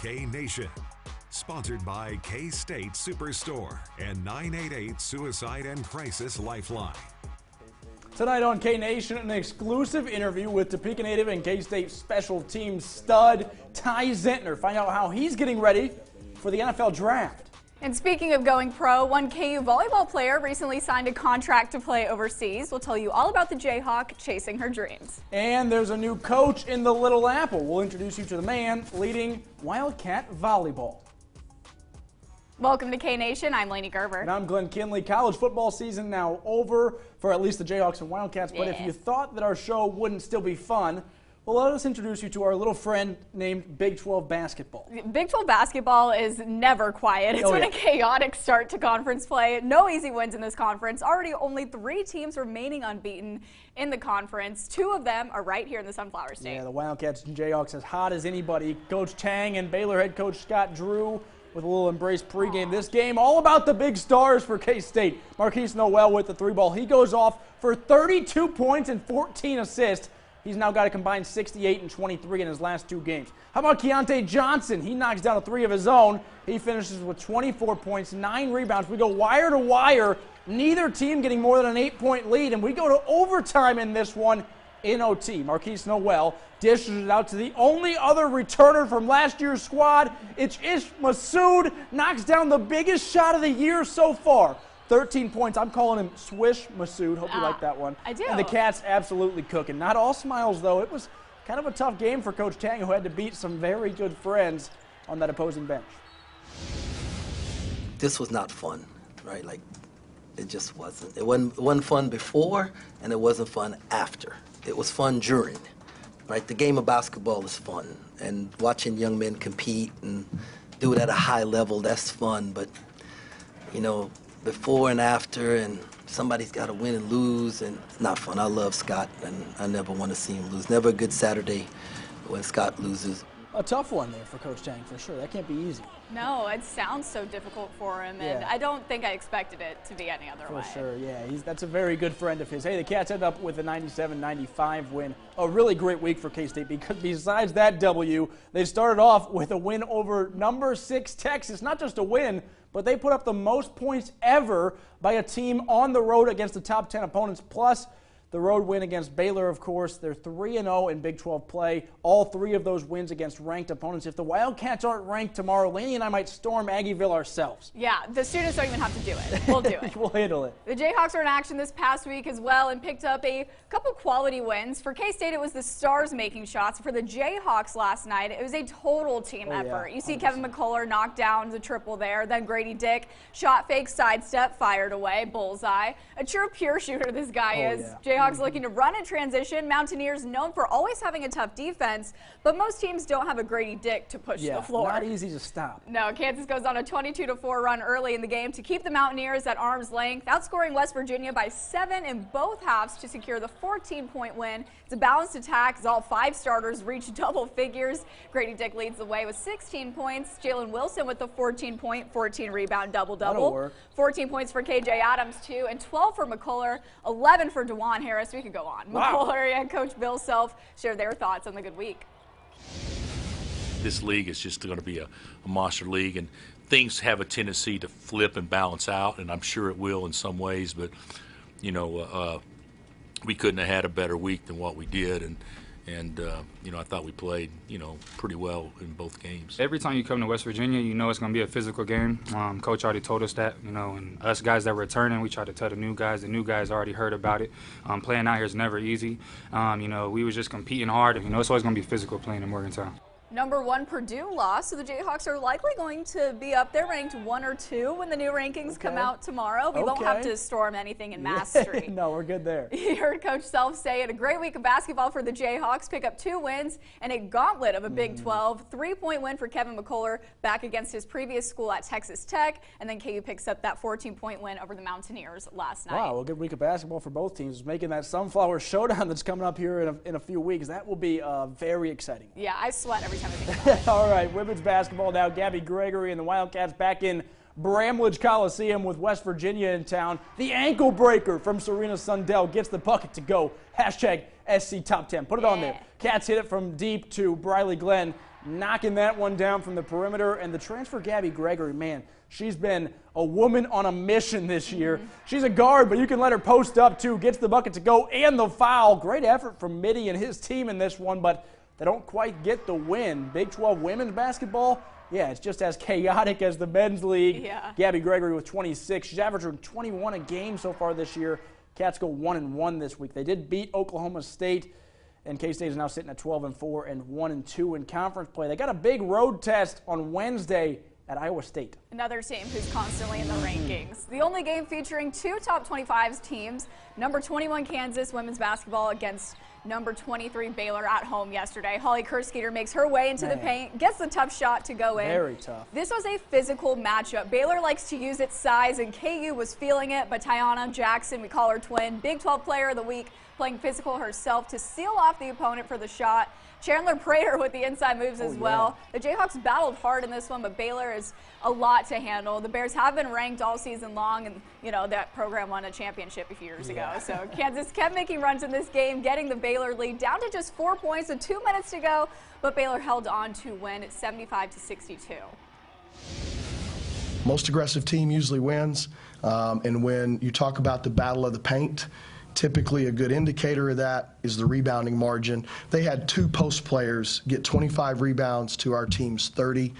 K Nation. Sponsored by K-State Superstore and 988 Suicide and Crisis Lifeline. Tonight on K Nation, an exclusive interview with Topeka native and K-State special teams stud Ty Zentner. Find out how he's getting ready for the NFL draft. And speaking of going pro, one KU volleyball player recently signed a contract to play overseas. We'll tell you all about the Jayhawk chasing her dreams. And there's a new coach in the Little Apple. We'll introduce you to the man leading Wildcat volleyball. Welcome to K Nation. I'm Lainey Gerber. And I'm Glenn Kinley. College football season now over for at least the Jayhawks and Wildcats. But if you thought that our show wouldn't still be fun, well, let us introduce you to our little friend named Big 12 basketball. Big 12 basketball is never quiet. It's been a chaotic start to conference play. No easy wins in this conference. Already only 3 teams remaining unbeaten in the conference. 2 of them are right here in the Sunflower State. Yeah, the Wildcats and Jayhawks as hot as anybody. Coach Tang and Baylor head coach Scott Drew with a little embrace pregame. This game all about the big stars for K-State. Marquise Noel with the 3-ball. He goes off for 32 points and 14 assists. He's now got a combined 68 and 23 in his last 2 games. How about Keontae Johnson? He knocks down a 3 of his own. He finishes with 24 points, 9 rebounds. We go wire to wire. Neither team getting more than an 8-point lead, and we go to overtime in this one in OT. Marquise Noel dishes it out to the only other returner from last year's squad. It's Ish Masood. Knocks down the biggest shot of the year so far. 13 points. I'm calling him Swish Masood. Hope you like that one. I do. And the Cats absolutely cooking. Not all smiles, though. It was kind of a tough game for Coach Tang, who had to beat some very good friends on that opposing bench. This was not fun, right? Like, it just wasn't. It wasn't fun before, and it wasn't fun after. It was fun during, right? The game of basketball is fun, and watching young men compete and do it at a high level, that's fun. But, you know, before and after, and somebody's got to win and lose, and it's not fun. I love Scott, and I never want to see him lose. Never a good Saturday when Scott loses. A tough one there for Coach Tang, for sure. That can't be easy. No, it sounds so difficult for him, and I don't think I expected it to be any other way. For sure, yeah. That's a very good friend of his. Hey, the Cats end up with a 97-95 win. A really great week for K-State because besides that W, they started off with a win over number 6 Texas. Not just a win, but they put up the most points ever by a team on the road against the top 10 opponents, plus the road win against Baylor, of course. They're 3-0 in Big 12 play. All 3 of those wins against ranked opponents. If the Wildcats aren't ranked tomorrow, Lainey and I might storm Aggieville ourselves. Yeah, the students don't even have to do it. We'll do it. We'll handle it. The Jayhawks were in action this past week as well and picked up a couple quality wins. For K-State, it was the Stars making shots. For the Jayhawks last night, it was a total team effort. You see 100%. Kevin McCullough knocked down the triple there. Then Grady Dick, shot fake, sidestep, fired away, bullseye. A true pure shooter this guy is. Jayhawks looking to run in transition. Mountaineers known for always having a tough defense, but most teams don't have a Grady Dick to push the floor. Not easy to stop. No, Kansas goes on a 22-4 run early in the game to keep the Mountaineers at arm's length, outscoring West Virginia by 7 in both halves to secure the 14-point win. It's a balanced attack as all 5 starters reach double figures. Grady Dick leads the way with 16 points. Jalen Wilson with the 14-point, 14-rebound double-double. 14 points for KJ Adams, too, and 12 for McCullough, 11 for DeJuan Harris. We could go on. Wow. McCullough and Coach Bill Self shared their thoughts on the good week. This league is just going to be a monster league, and things have a tendency to flip and balance out, and I'm sure it will in some ways, but, you know, we couldn't have had a better week than what we did, and you know, I thought we played, you know, pretty well in both games. Every time you come to West Virginia, you know it's going to be a physical game. Coach already told us that, you know, and us guys that were returning, we try to tell the new guys. The new guys already heard about it. Playing out here is never easy. You know, we was just competing hard. You know, it's always going to be physical playing in Morgantown. Number 1 Purdue lost, so the Jayhawks are likely going to be up there ranked 1 or 2 when the new rankings come out tomorrow. We won't have to storm anything in Mass Street. No, we're good there. You heard Coach Self say it. A great week of basketball for the Jayhawks. Pick up 2 wins and a gauntlet of a Big 12. 3-point win for Kevin McCullough back against his previous school at Texas Tech. And then KU picks up that 14-point win over the Mountaineers last night. Wow, a good week of basketball for both teams. Making that Sunflower Showdown that's coming up here in a few weeks. That will be very exciting. Yeah, I sweat every time I think about it. All right, women's basketball now. Gabby Gregory and the Wildcats back in Bramlage Coliseum with West Virginia in town. The ankle breaker from Serena Sundell gets the bucket to go. Hashtag SC Top 10. Put it on there. Cats hit it from deep to Briley Glenn. knocking that one down from the perimeter. And the transfer Gabby Gregory, man, she's been a woman on a mission this year. She's a guard, but you can let her post up too, gets the bucket to go and the foul. Great effort from Mitty and his team in this one, but they don't quite get the win. Big 12 women's basketball, yeah, it's just as chaotic as the men's league. Yeah. Gabby Gregory with 26. She's averaging 21 a game so far this year. Cats go 1-1 this week. They did beat Oklahoma State, and K-State is now sitting at 12-4 and 1-2 in conference play. They got a big road test on Wednesday at Iowa State. Another team who's constantly in the rankings. The only game featuring two top 25 teams, number 21 Kansas women's basketball against number 23 Baylor at home yesterday. Holly Kerskeeter makes her way into the paint, gets the tough shot to go in. Very tough. This was a physical matchup. Baylor likes to use its size, and KU was feeling it, but Tiana Jackson, we call her twin, Big 12 Player of the Week, playing physical herself to seal off the opponent for the shot. Chandler Prater with the inside moves as well. The Jayhawks battled hard in this one, but Baylor is a lot to handle. The Bears have been ranked all season long, and, you know, that program won a championship a few years ago. So Kansas kept making runs in this game, getting the Baylor lead down to just 4 points with 2 minutes to go, but Baylor held on to win at 75-62. Most aggressive team usually wins, and when you talk about the battle of the paint, typically a good indicator of that is the rebounding margin. They had 2 post players get 25 rebounds to our team's 30.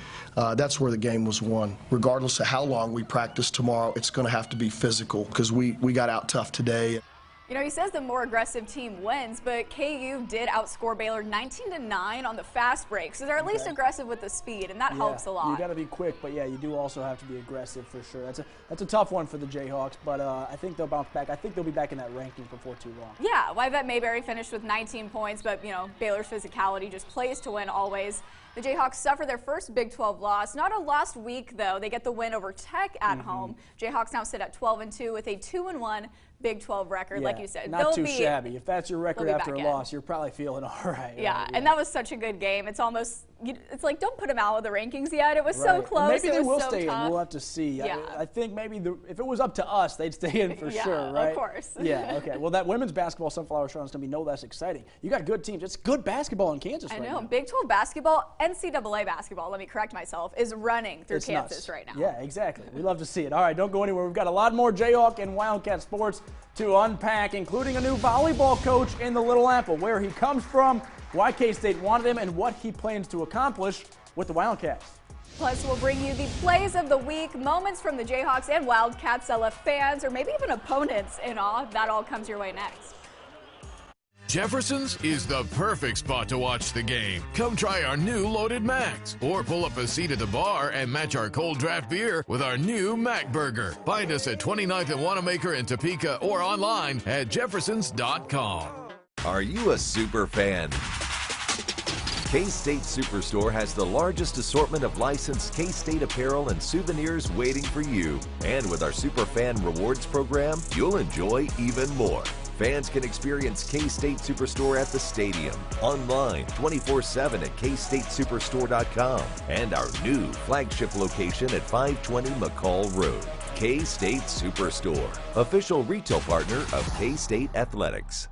That's where the game was won. Regardless of how long we practice tomorrow, it's going to have to be physical because we got out tough today. You know, he says the more aggressive team wins, but KU did outscore Baylor 19-9 on the fast break. So they're at least aggressive with the speed, and that helps a lot. You got to be quick, but yeah, you do also have to be aggressive for sure. That's a tough one for the Jayhawks, but I think they'll bounce back. I think they'll be back in that ranking before too long. Yeah, Yvette Mayberry finished with 19 points, but, you know, Baylor's physicality just plays to win always. The Jayhawks suffer their first Big 12 loss. Not a lost week, though. They get the win over Tech at home. Jayhawks now sit at 12-2 with a 2-1 Big 12 record, like you said. Not too shabby. If that's your record after a loss, you're probably feeling all right. Yeah, and that was such a good game. It's almost, it's like, don't put them out of the rankings yet. It was so close. Maybe they will so stay tough. in. We'll have to see. Yeah. I think maybe if it was up to us, they'd stay in for sure, right? Of course. Yeah, okay. Well, that women's basketball Sunflower Show is going to be no less exciting. You got good teams. It's good basketball in Kansas right now. Big 12 basketball, NCAA basketball, let me correct myself, is running through Kansas right now. Yeah, exactly. We love to see it. All right, don't go anywhere. We've got a lot more Jayhawk and Wildcat sports to unpack, including a new volleyball coach in the Little Apple, where he comes from, why K-State wanted him, and what he plans to accomplish with the Wildcats. Plus, we'll bring you the plays of the week, moments from the Jayhawks and Wildcats that left fans or maybe even opponents in awe. That all comes your way next. Jefferson's is the perfect spot to watch the game. Come try our new Loaded Macs, or pull up a seat at the bar and match our cold draft beer with our new Mac Burger. Find us at 29th and Wanamaker in Topeka or online at jeffersons.com. Are you a super fan? K-State Superstore has the largest assortment of licensed K-State apparel and souvenirs waiting for you. And with our Super Fan Rewards program, you'll enjoy even more. Fans can experience K-State Superstore at the stadium, online 24/7 at kstatesuperstore.com, and our new flagship location at 520 McCall Road. K-State Superstore, official retail partner of K-State Athletics.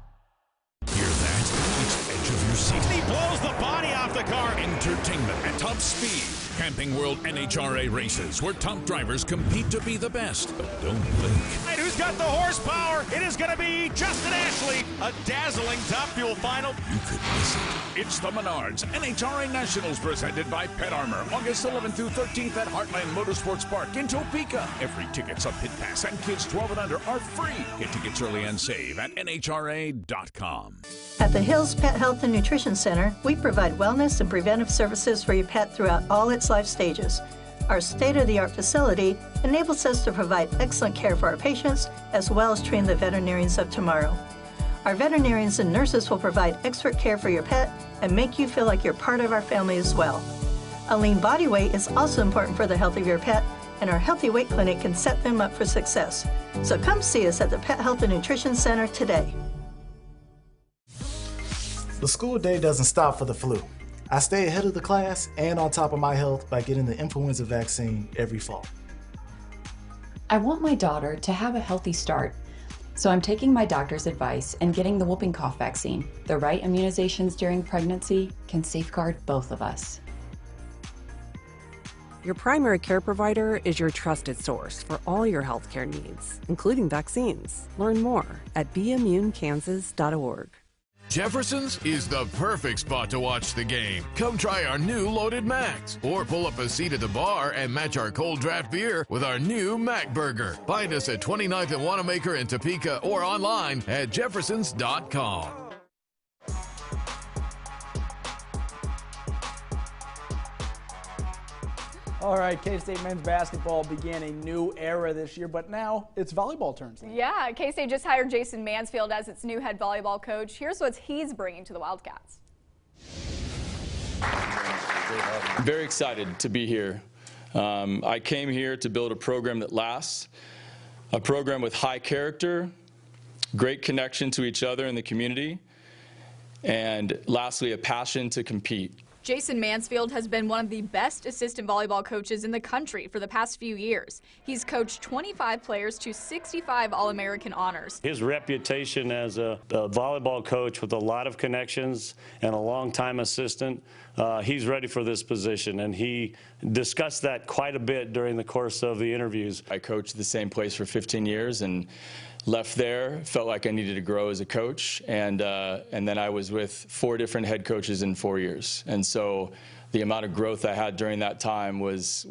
Hear that? It's edge of your seat. He blows the body off the car. Entertainment at top speed. Camping World NHRA races where top drivers compete to be the best. But don't blink. And who's got the horsepower? It is going to be Justin Ashley. A dazzling top fuel final. You could miss it. It's the Menards NHRA Nationals presented by Pet Armor. August 11th through 13th at Heartland Motorsports Park in Topeka. Every ticket's a pit pass and kids 12 and under are free. Get tickets early and save at NHRA.com. At the Hills Pet Health and Nutrition Center, we provide wellness and preventive services for your pet throughout all its life stages. Our state-of-the-art facility enables us to provide excellent care for our patients, as well as train the veterinarians of tomorrow. Our veterinarians and nurses will provide expert care for your pet and make you feel like you're part of our family as well. A lean body weight is also important for the health of your pet, and our Healthy Weight Clinic can set them up for success. So come see us at the Pet Health and Nutrition Center today. The school day doesn't stop for the flu. I stay ahead of the class and on top of my health by getting the influenza vaccine every fall. I want my daughter to have a healthy start, so I'm taking my doctor's advice and getting the whooping cough vaccine. The right immunizations during pregnancy can safeguard both of us. your primary care provider is your trusted source for all your healthcare needs, including vaccines. Learn more at beimmunekansas.org. Jefferson's is the perfect spot to watch the game. Come try our new Loaded Macs, or pull up a seat at the bar and match our cold draft beer with our new Mac Burger. Find us at 29th and Wanamaker in Topeka or online at jeffersons.com. All right, K-State men's basketball began a new era this year, but now it's volleyball turns. Yeah, K-State just hired Jason Mansfield as its new head volleyball coach. Here's what he's bringing to the Wildcats. Very excited to be here. I came here to build a program that lasts, a program with high character, great connection to each other in the community, and lastly, a passion to compete. Jason Mansfield has been one of the best assistant volleyball coaches in the country for the past few years. He's coached 25 players to 65 All-American honors. His reputation as a volleyball coach with a lot of connections and a long-time assistant, he's ready for this position, and he discussed that quite a bit during the course of the interviews. I coached the same place for 15 years and left there, felt like I needed to grow as a coach, and then I was with 4 different head coaches in 4 years. And so the amount of growth I had during that time was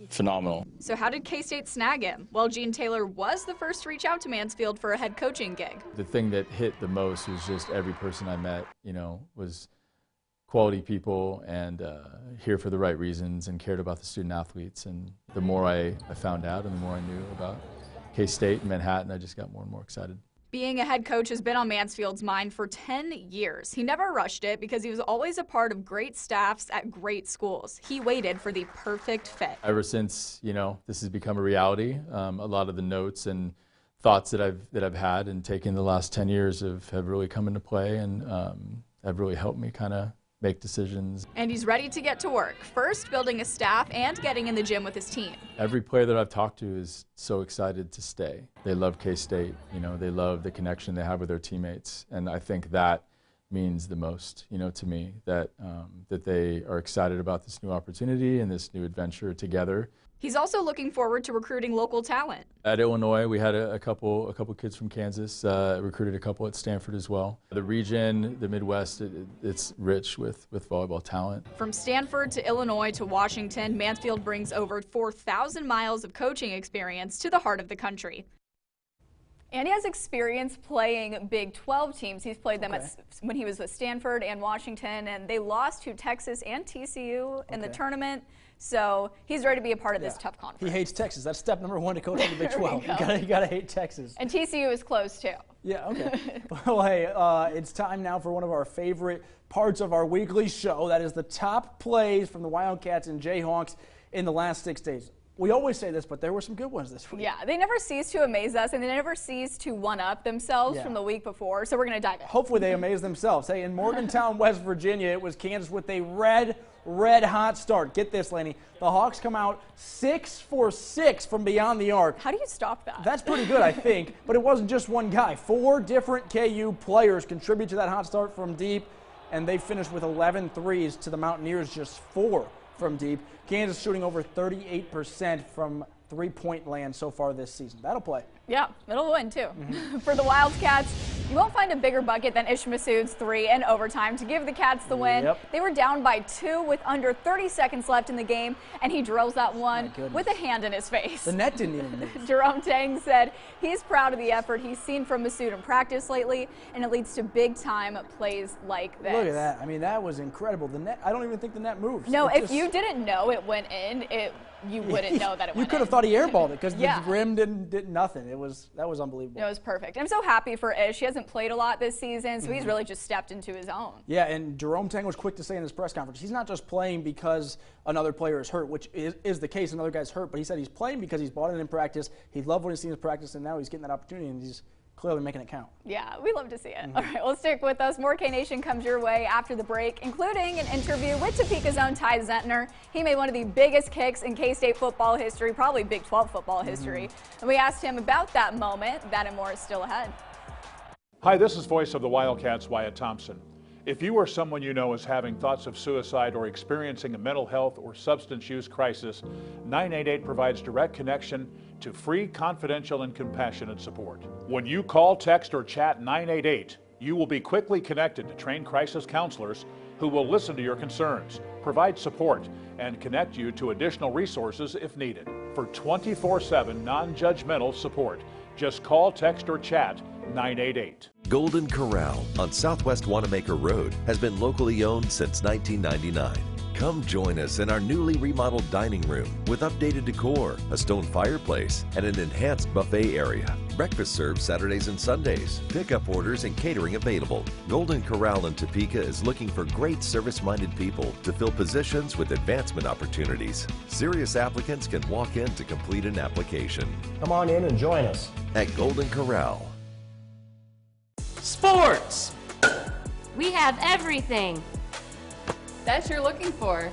phenomenal. So how did K-State snag him? Well, Gene Taylor was the first to reach out to Mansfield for a head coaching gig. The thing that hit the most was just every person I met, was quality people and here for the right reasons and cared about the student athletes. And the more I found out and the more I knew about K-State and Manhattan, I just got more and more excited. Being a head coach has been on Mansfield's mind for 10 years. He never rushed it because he was always a part of great staffs at great schools. He waited for the perfect fit. Ever since, this has become a reality, a lot of the notes and thoughts that I've had and taken the last 10 years have really come into play and have really helped me kind of make decisions. And he's ready to get to work. First, building a staff and getting in the gym with his team. Every player that I've talked to is so excited to stay. They love K-State, they love the connection they have with their teammates. And I think that means the most, to me, that they are excited about this new opportunity and this new adventure together. He's also looking forward to recruiting local talent. At Illinois, we had a couple kids from Kansas, recruited a couple at Stanford as well. The region, the Midwest, it's rich with volleyball talent. From Stanford to Illinois to Washington, Mansfield brings over 4,000 miles of coaching experience to the heart of the country. And he has experience playing Big 12 teams. He's played them when he was with Stanford and Washington, and they lost to Texas and TCU in the tournament. So he's ready to be a part of this tough conference. He hates Texas. That's step number 1 to coach in the Big 12. You gotta hate Texas. And TCU is close too. Yeah, okay. Well, hey, it's time now for one of our favorite parts of our weekly show. That is the top plays from the Wildcats and Jayhawks in the last 6 days. We always say this, but there were some good ones this week. Yeah, they never cease to amaze us, and they never cease to one-up themselves from the week before, so we're going to dive in. Hopefully they amaze themselves. Hey, in Morgantown, West Virginia, it was Kansas with a red hot start. Get this, Laney. The Hawks come out 6 for 6 from beyond the arc. How do you stop that? That's pretty good, I think, but it wasn't just one guy. 4 different KU players contribute to that hot start from deep, and they finished with 11 threes to the Mountaineers just 4 from deep. Kansas shooting over 38% from three-point land so far this season. That'll play. Yeah, it'll win too. For the Wildcats, you won't find a bigger bucket than Ish Massoud's 3 in overtime to give the Cats the win. They were down by 2 with under 30 seconds left in the game, and he drills that one with a hand in his face. The net didn't even move. Jerome Tang said he's proud of the effort he's seen from Massoud in practice lately, and it leads to big-time plays like this. Look at that. I mean, that was incredible. The net, I don't even think the net moves. No, if you didn't know it went in, you wouldn't know that it went in. You could have thought he airballed it because the rim did nothing. That was unbelievable. It was perfect. I'm so happy for Ish. He hasn't played a lot this season, so he's really just stepped into his own. Yeah, and Jerome Tang was quick to say in his press conference, he's not just playing because another player is hurt, which is the case, another guy's hurt, but he said he's playing because he's bought it in practice. He loved what he's seen in practice, and now he's getting that opportunity, and he's clearly making it count. Yeah, we love to see it. All right, well, stick with us. More K-Nation comes your way after the break, including an interview with Topeka's own Ty Zentner. He made one of the biggest kicks in K-State football history, probably Big 12 football history. And we asked him about that moment. That and more is still ahead. Hi, this is voice of the Wildcats, Wyatt Thompson. If you or someone you know is having thoughts of suicide or experiencing a mental health or substance use crisis, 988 provides direct connection to free, confidential, and compassionate support. When you call, text, or chat 988, you will be quickly connected to trained crisis counselors who will listen to your concerns, provide support, and connect you to additional resources if needed. For 24/7 non-judgmental support, just call, text, or chat 988. Golden Corral on Southwest Wanamaker Road has been locally owned since 1999. Come join us in our newly remodeled dining room with updated decor, a stone fireplace, and an enhanced buffet area. Breakfast served Saturdays and Sundays. Pickup orders and catering available. Golden Corral in Topeka is looking for great service-minded people to fill positions with advancement opportunities. Serious applicants can walk in to complete an application. Come on in and join us at Golden Corral. Sports! We have everything that you're looking for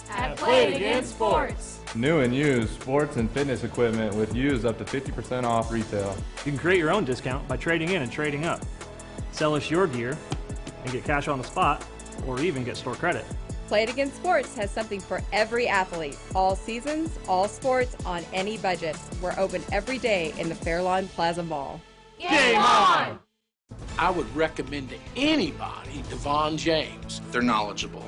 at Play It Again Sports. New and used sports and fitness equipment with used up to 50% off retail. You can create your own discount by trading in and trading up. Sell us your gear and get cash on the spot, or even get store credit. Play It Again Sports has something for every athlete. All seasons, all sports, on any budget. We're open every day in the Fairlawn Plaza Mall. Game on! I would recommend to anybody Devon James. They're knowledgeable.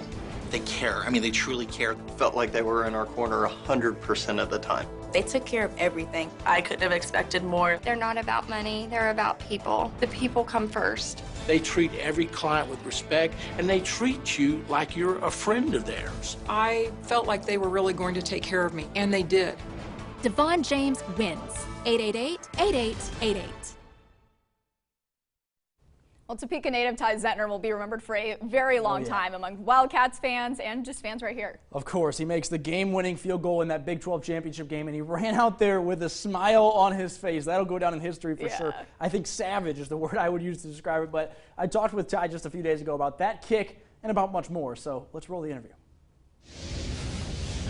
They care. I mean, they truly care. Felt like they were in our corner 100% of the time. They took care of everything. I couldn't have expected more. They're not about money, they're about people. The people come first. They treat every client with respect, and they treat you like you're a friend of theirs. I felt like they were really going to take care of me, and they did. Devon James wins. 888-8888. Well, Topeka native Ty Zentner will be remembered for a very long time among Wildcats fans and just fans right here. Of course, he makes the game-winning field goal in that Big 12 championship game, and he ran out there with a smile on his face. That'll go down in history for sure. I think savage is the word I would use to describe it, but I talked with Ty just a few days ago about that kick and about much more, so let's roll the interview.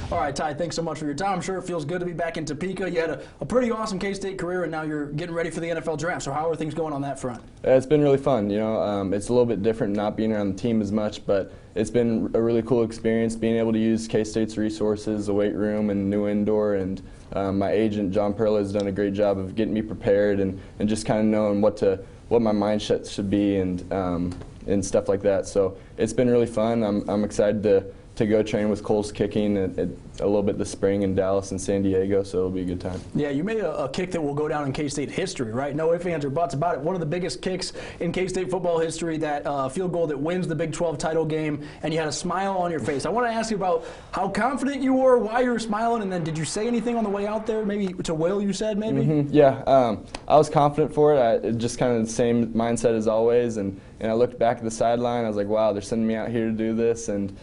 All right, Ty, thanks so much for your time. I'm sure it feels good to be back in Topeka. You had a pretty awesome K-State career, and now you're getting ready for the NFL draft. So how are things going on that front? It's been really fun. You know, it's a little bit different not being around the team as much, but it's been a really cool experience being able to use K-State's resources, the weight room and new indoor, and my agent, John Perla, has done a great job of getting me prepared and just kind of knowing what my mindset should be and stuff like that. So it's been really fun. I'm excited to go train with Cole's Kicking a little bit this spring in Dallas and San Diego, so it'll be a good time. Yeah, you made a kick that will go down in K-State history, right? No ifs, ands, or buts about it. One of the biggest kicks in K-State football history, that field goal that wins the Big 12 title game, and you had a smile on your face. I want to ask you about how confident you were, why you were smiling, and then did you say anything on the way out there? Maybe to Will, you said, maybe? Yeah, I was confident for it. Just kind of the same mindset as always, and I looked back at the sideline. I was like, wow, they're sending me out here to do this, and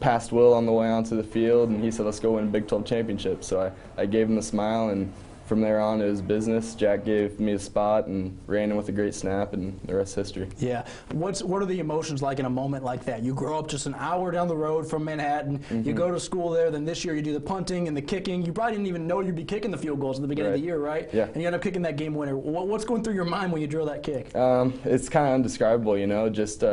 passed Will on the way onto the field, and he said, let's go win a Big 12 championship. So I gave him a smile, and from there on it was business. Jack gave me a spot and ran in with a great snap, and the rest is history. Yeah. What are the emotions like in a moment like that? You grow up just an hour down the road from Manhattan, you go to school there, then this year you do the punting and the kicking. You probably didn't even know you'd be kicking the field goals at the beginning of the year, right? Yeah. And you end up kicking that game winner. What's going through your mind when you drill that kick? It's kind of indescribable, you know, just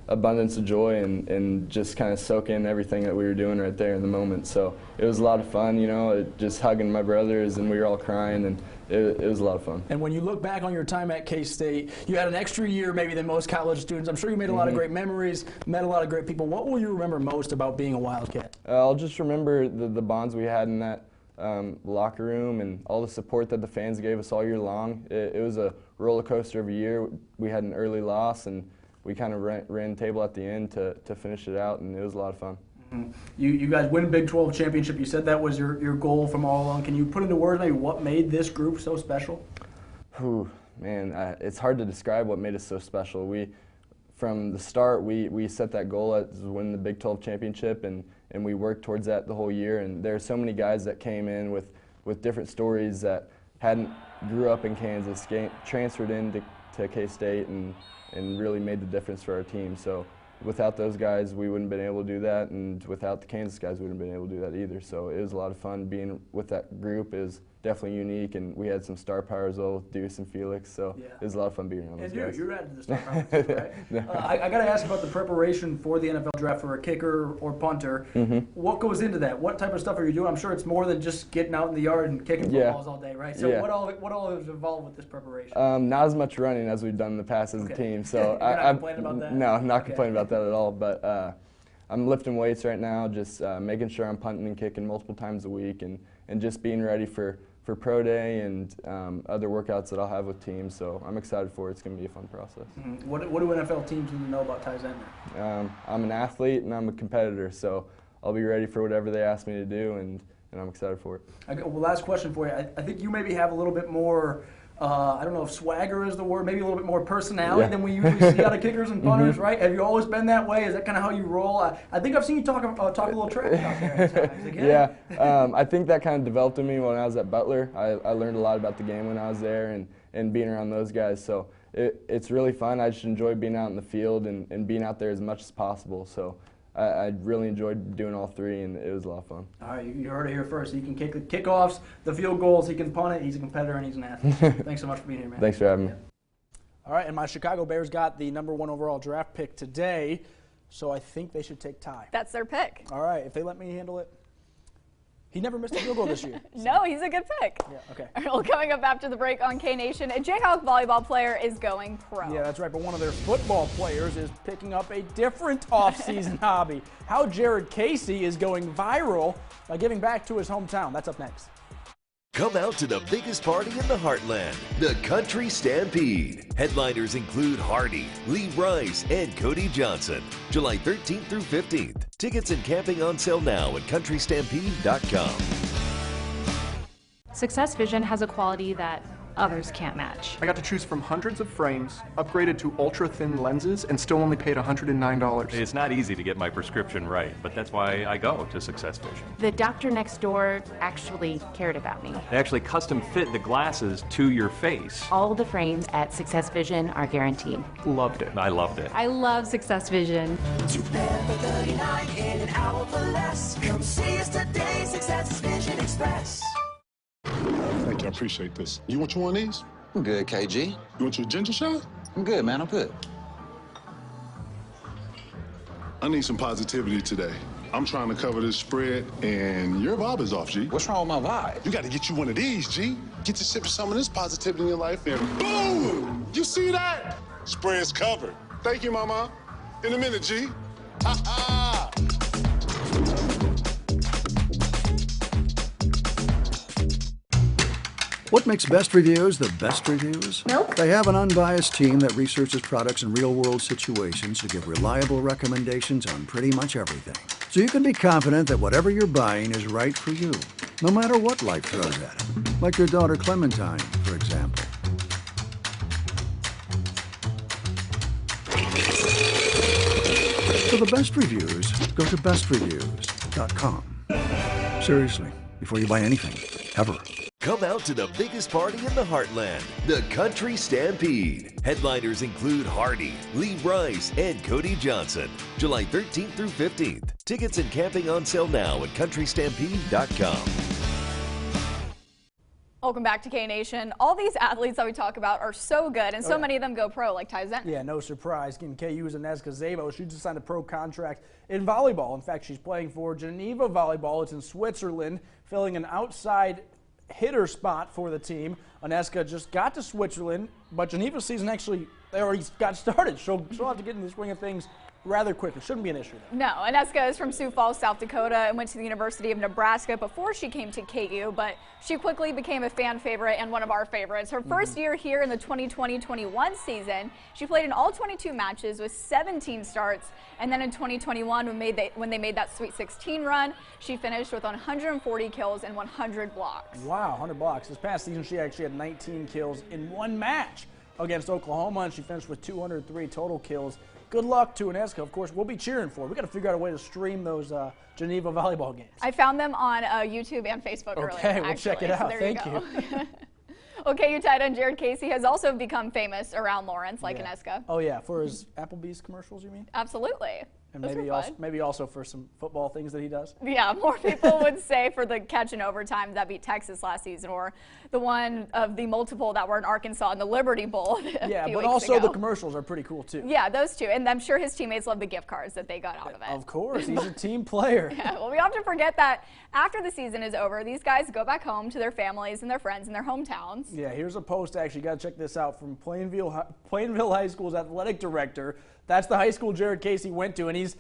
abundance of joy and just kind of soak in everything that we were doing right there in the moment. So it was a lot of fun, you know, just hugging my brothers, and we were all crying, and it was a lot of fun. And when you look back on your time at K-State, you had an extra year maybe than most college students. I'm sure you made a lot of great memories, met a lot of great people. What will you remember most about being a Wildcat? I'll just remember the bonds we had in that locker room and all the support that the fans gave us all year long. It was a roller coaster of a year. We had an early loss, and we kind of ran table at the end to finish it out, and it was a lot of fun. Mm-hmm. You guys win a Big 12 championship. You said that was your goal from all along. Can you put into words maybe what made this group so special? Whew, man, it's hard to describe what made us so special. From the start, we set that goal to win the Big 12 championship, and we worked towards that the whole year. And there are so many guys that came in with different stories that grew up in Kansas, transferred into K-State, and really made the difference for our team. So without those guys, we wouldn't have been able to do that, and without the Kansas guys, we wouldn't have been able to do that either. So it was a lot of fun being with that group. It was definitely unique, and we had some star power as well with Deuce and Felix, so it was a lot of fun being around those guys. You're adding the star power too, right? I got to ask about the preparation for the NFL draft for a kicker or punter. What goes into that? What type of stuff are you doing? I'm sure it's more than just getting out in the yard and kicking footballs all day, right? So what all is involved with this preparation? Not as much running as we've done in the past as a team. So You're not complaining about that? No, I'm not complaining about that at all. But I'm lifting weights right now, just making sure I'm punting and kicking multiple times a week, and just being ready for pro day and other workouts that I'll have with teams. So I'm excited for it. It's going to be a fun process. What do NFL teams need to know about Ty Zentner? I'm an athlete and I'm a competitor, so I'll be ready for whatever they ask me to do, and I'm excited for it. Well, last question for you. I think you maybe have a little bit more, I don't know if swagger is the word, maybe a little bit more personality than we usually see out of kickers and punters, right? Have you always been that way? Is that kind of how you roll? I think I've seen you talk a little trash out there at times. Like, I think that kind of developed in me when I was at Butler. I learned a lot about the game when I was there and being around those guys. So it's really fun. I just enjoy being out in the field and being out there as much as possible. So I really enjoyed doing all three, and it was a lot of fun. All right, you heard it here first. He can kick the kickoffs, the field goals, he can punt it, he's a competitor, and he's an athlete. Thanks so much for being here, man. Thanks for having me. All right, and my Chicago Bears got the #1 overall draft pick today, so I think they should take Ty. That's their pick. All right, if they let me handle it. He never missed a field goal this year. So. No, he's a good pick. Yeah, okay. Well, coming up after the break on K-Nation, a Jayhawk volleyball player is going pro. Yeah, that's right, but one of their football players is picking up a different off-season hobby. How Jared Casey is going viral by giving back to his hometown. That's up next. Come out to the biggest party in the heartland, the Country Stampede. Headliners include Hardy, Lee Rice, and Cody Johnson. July 13th through 15th. Tickets and camping on sale now at countrystampede.com. Success Vision has a quality that others can't match. I got to choose from hundreds of frames, upgraded to ultra-thin lenses, and still only paid $109. It's not easy to get my prescription right, but that's why I go to Success Vision. The doctor next door actually cared about me. They actually custom fit the glasses to your face. All the frames at Success Vision are guaranteed. Loved it. I loved it. I love Success Vision. 2 pair for $39 in an hour for less. Come see us today, Success Vision Express. Thank you, I appreciate this. You want you one of these? I'm good, KG. You want you a ginger shot? I'm good, man, I'm good. I need some positivity today. I'm trying to cover this spread, and your vibe is off, G. What's wrong with my vibe? You got to get you one of these, G. Get to sip some of this positivity in your life, and boom! You see that? Spread's covered. Thank you, Mama. In a minute, G. Ha-ha! What makes Best Reviews the best reviews? Milk. They have an unbiased team that researches products in real-world situations to give reliable recommendations on pretty much everything. So you can be confident that whatever you're buying is right for you, no matter what life throws at it. Like your daughter Clementine, for example. For the best reviews, go to bestreviews.com. Seriously, before you buy anything, ever. Come out to the biggest party in the heartland, the Country Stampede. Headliners include Hardy, Lee Rice, and Cody Johnson. July 13th through 15th. Tickets and camping on sale now at countrystampede.com. Welcome back to K-Nation. All these athletes that we talk about are so good, and so many of them go pro, like Ty Zentner. Yeah, no surprise. In KU's Ineska Zabo, she just signed a pro contract in volleyball. In fact, she's playing for Geneva Volleyball. It's in Switzerland, filling an outside hitter spot for the team. Ineska just got to Switzerland, but Geneva's season actually, they already got started. She'll have to get in the swing of things rather quickly. Shouldn't be an issue, though. No, Ineska is from Sioux Falls, South Dakota, and went to the University of Nebraska before she came to KU, but she quickly became a fan favorite and one of our favorites. Her first year here in the 2020-21 season, she played in all 22 matches with 17 starts, and then in 2021, when they made that Sweet 16 run, she finished with 140 kills and 100 blocks. Wow, 100 blocks. This past season, she actually had 19 kills in one match against Oklahoma, and she finished with 203 total kills. Good luck to Ineska. Of course, we'll be cheering for her. We got to figure out a way to stream those Geneva volleyball games. I found them on YouTube and Facebook earlier. Okay, we'll check it out. So Thank you. Okay, your tight end Jared Casey has also become famous around Lawrence, like Ineska. Oh yeah, for his Applebee's commercials, you mean? Absolutely. And Those maybe were also, fun. maybe also for some football things that he does. Yeah, more people would say for the catch in overtime that beat Texas last season, or the one of the multiple that were in Arkansas in the Liberty Bowl. Yeah, but also the commercials are pretty cool too. Yeah, those two. And I'm sure his teammates love the gift cards that they got out of it. Of course, he's a team player. Yeah, well, we often forget that after the season is over, these guys go back home to their families and their friends in their hometowns. Yeah, here's a post, actually, got to check this out, from Plainville High School's athletic director. That's the high school Jared Casey went to, and he's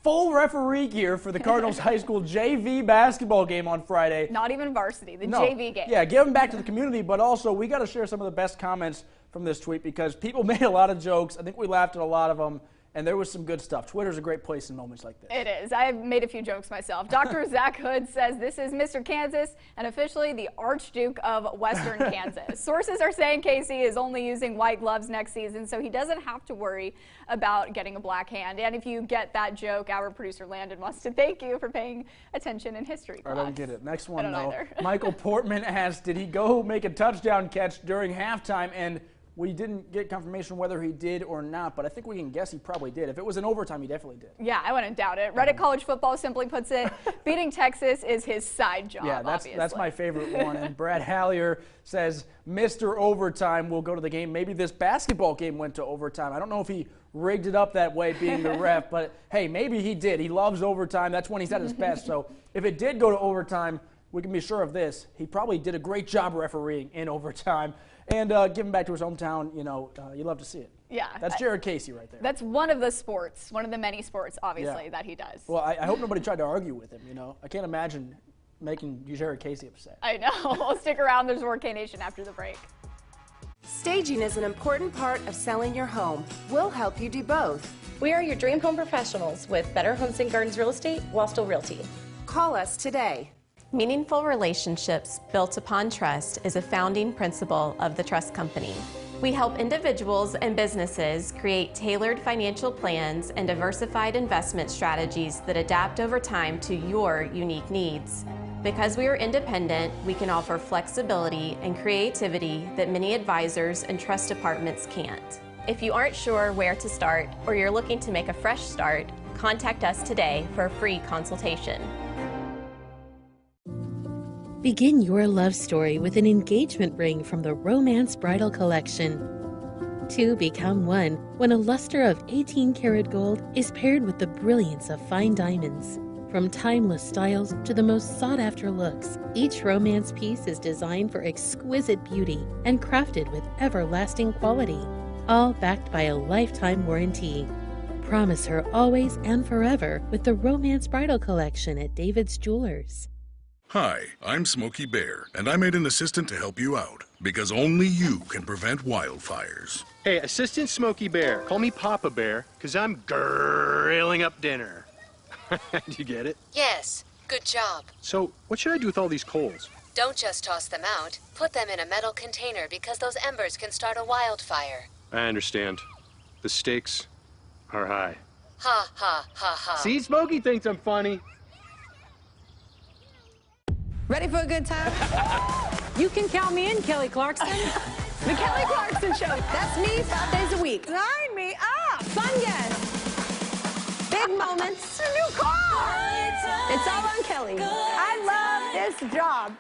full referee gear for the Cardinals high school JV basketball game on Friday. Not even varsity, the JV game. Yeah, give them back to the community, but also we got to share some of the best comments from this tweet because people made a lot of jokes. I think we laughed at a lot of them, and there was some good stuff. Twitter's a great place in moments like this. It is. I have made a few jokes myself. Dr. Zach Hood says this is Mr. Kansas and officially the Archduke of Western Kansas. Sources are saying Casey is only using white gloves next season, so he doesn't have to worry about getting a black hand. And if you get that joke, our producer Landon wants to thank you for paying attention in history class. I don't get it. Next one, I don't though. either. Michael Portman asked, did he go make a touchdown catch during halftime? And we didn't get confirmation whether he did or not, but I think we can guess he probably did. If it was in overtime, he definitely did. Yeah, I wouldn't doubt it. Reddit College Football simply puts it, beating Texas is his side job, Yeah, that's obviously. my favorite one. And Brad Hallier says, Mr. Overtime will go to the game. Maybe this basketball game went to overtime. I don't know if he rigged it up that way being the ref, but hey, maybe he did. He loves overtime. That's when he's at his best. So if it did go to overtime, we can be sure of this. He probably did a great job refereeing in overtime. And give him back to his hometown, you know, you love to see it. Yeah. That's Jared Casey right there. That's one of the sports, one of the many sports, obviously, that he does. Well, I hope nobody tried to argue with him, you know. I can't imagine making Jared Casey upset. I know. We'll stick around. There's more K Nation after the break. Staging is an important part of selling your home. We'll help you do both. We are your dream home professionals with Better Homes and Gardens Real Estate, Wastell Realty. Call us today. Meaningful relationships built upon trust is a founding principle of the Trust Company. We help individuals and businesses create tailored financial plans and diversified investment strategies that adapt over time to your unique needs. Because we are independent, we can offer flexibility and creativity that many advisors and trust departments can't. If you aren't sure where to start or you're looking to make a fresh start, contact us today for a free consultation. Begin your love story with an engagement ring from the Romance Bridal Collection. Two become one when a luster of 18-karat gold is paired with the brilliance of fine diamonds. From timeless styles to the most sought-after looks, each romance piece is designed for exquisite beauty and crafted with everlasting quality, all backed by a lifetime warranty. Promise her always and forever with the Romance Bridal Collection at David's Jewelers. Hi, I'm Smokey Bear, and I made an assistant to help you out, because only you can prevent wildfires. Hey, Assistant Smokey Bear, call me Papa Bear, because I'm grilling up dinner. Do you get it? Yes, good job. So, what should I do with all these coals? Don't just toss them out. Put them in a metal container because those embers can start a wildfire. I understand. The stakes are high. Ha, ha, ha, ha. See, Smokey thinks I'm funny. Ready for a good time? You can count me in, Kelly Clarkson. The Kelly Clarkson Show. That's me 5 days a week. Line me up. Fun guests. Big moments. A new car. It's all on Kelly. I love this job.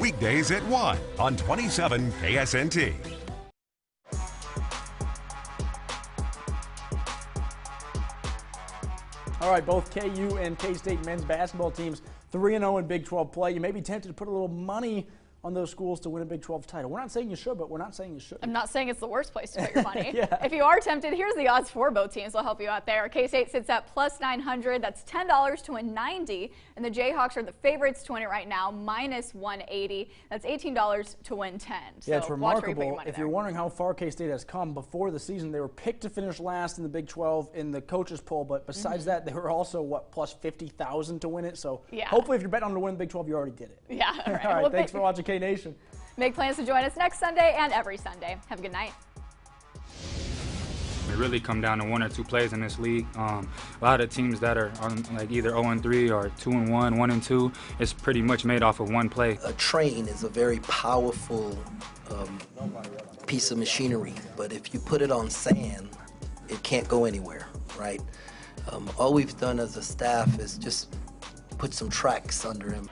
Weekdays at 1 on 27 KSNT. All right, both KU and K-State men's basketball teams 3-0 in Big 12 play. You may be tempted to put a little money on those schools to win a Big 12 title. We're not saying you should, but we're not saying you should. I'm not saying it's the worst place to put your money. Yeah. If you are tempted, here's the odds for both teams. I'll help you out there. K-State sits at plus 900. That's $10 to win 90. And the Jayhawks are the favorites to win it right now, minus 180. That's $18 to win 10. Yeah, it's so watch where you put your remarkable. money If there. you're wondering how far K-State has come, before the season, they were picked to finish last in the Big 12 in the coaches poll. But besides that, they were also, what, plus 50,000 to win it. So Yeah. hopefully if you're betting on to win the Big 12, you already did it. Yeah, all right. All right, Well, thanks for watching K-Nation. Make plans to join us next Sunday and every Sunday. Have a good night. It really come down to one or two plays in this league. A lot of teams that are on like either 0-3 or 2-1, 1-2, it's pretty much made off of one play. A train is a very powerful piece of machinery, but if you put it on sand, it can't go anywhere, right? All we've done as a staff is just put some tracks under him.